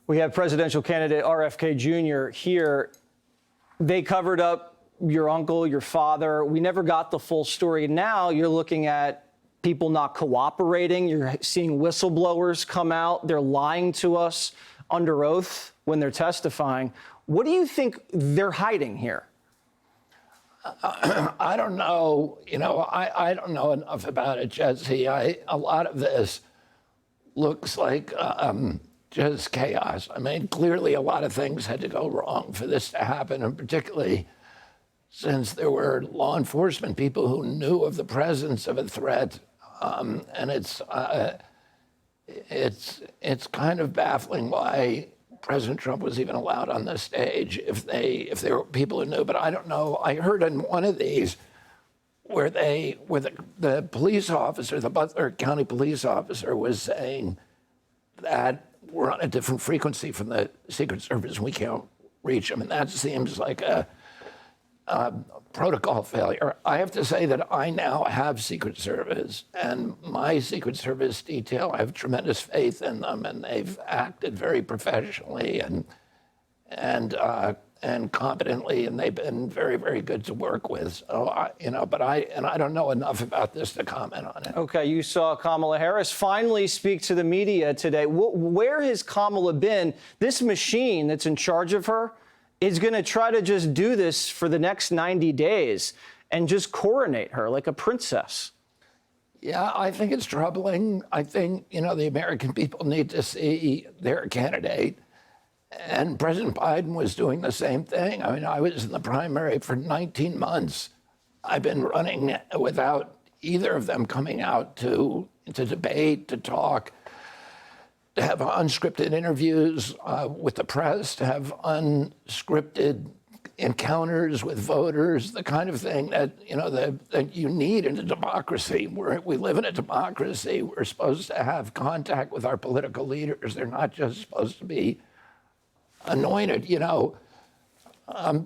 We have presidential candidate RFK Jr. here. They covered up your uncle, your father. We never got the full story. Now you're looking at people not cooperating. You're seeing whistleblowers come out. They're lying to us under oath when they're testifying. What do you think they're hiding here? I don't know. I don't know enough about it, Jesse. A lot of this looks like just chaos. I mean, clearly a lot of things had to go wrong for this to happen, and particularly since there were law enforcement people who knew of the presence of a threat. And it's kind of baffling why President Trump was even allowed on the stage if there were people who knew. But I don't know. I heard in one of these where the police officer, the Butler County police officer, was saying that we're on a different frequency from the Secret Service and we can't reach them. And that seems like a protocol failure. I have to say that I now have Secret Service, and my Secret Service detail, I have tremendous faith in them, and they've acted very professionally and competently, and they've been very, very good to work with. So, I don't know enough about this to comment on it. Okay, you saw Kamala Harris finally speak to the media today. Where has Kamala been? This machine that's in charge of her is going to try to just do this for the next 90 days and just coronate her like a princess. Yeah, I think it's troubling. I think, the American people need to see their candidate. And President Biden was doing the same thing. I mean, I was in the primary for 19 months. I've been running without either of them coming out to debate, to talk, to have unscripted interviews with the press, to have unscripted encounters with voters, the kind of thing that you need in a democracy. We live in a democracy. We're supposed to have contact with our political leaders. They're not just supposed to be anointed.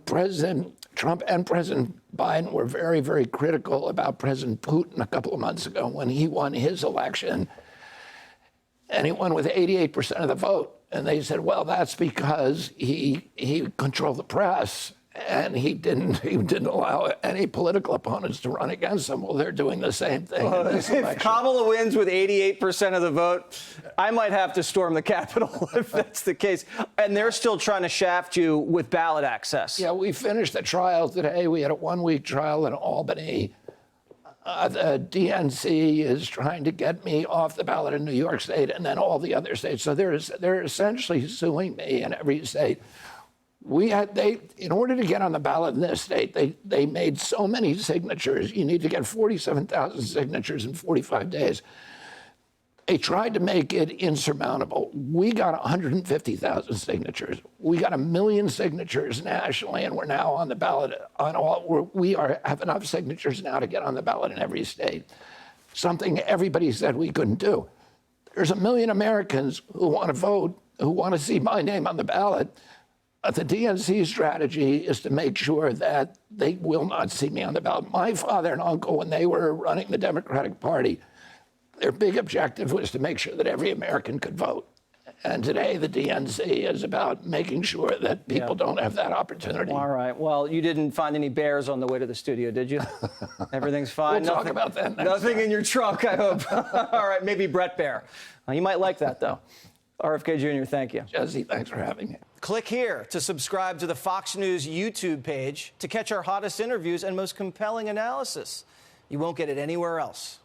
President Trump and President Biden were very, very critical about President Putin a couple of months ago when he won his election. And he won with 88% of the vote. And they said, well, that's because he controlled the press and he didn't allow any political opponents to run against him. Well, they're doing the same thing in this election. If Kamala wins with 88% of the vote, I might have to storm the Capitol if that's the case. And they're still trying to shaft you with ballot access. Yeah, we finished the trial today. We had a one-week trial in Albany. The DNC is trying to get me off the ballot in New York State and then all the other states. So they're essentially suing me in every state. In order to get on the ballot in this state, they made so many signatures. You need to get 47,000 signatures in 45 days. They tried to make it insurmountable. We got 150,000 signatures. We got 1 million signatures nationally, and we're now on the ballot on all. We have enough signatures now to get on the ballot in every state. Something everybody said we couldn't do. There's 1 million Americans who want to vote, who want to see my name on the ballot. The DNC strategy is to make sure that they will not see me on the ballot. My father and uncle, when they were running the Democratic Party, their big objective was to make sure that every American could vote. And today, the DNC is about making sure that people don't have that opportunity. All right. Well, you didn't find any bears on the way to the studio, did you? Everything's fine. We'll talk about that next Nothing time. In your trunk, I hope. All right. Maybe Brett Bear. You might like that, though. RFK Jr., thank you. Jesse, thanks for having me. Click here to subscribe to the Fox News YouTube page to catch our hottest interviews and most compelling analysis. You won't get it anywhere else.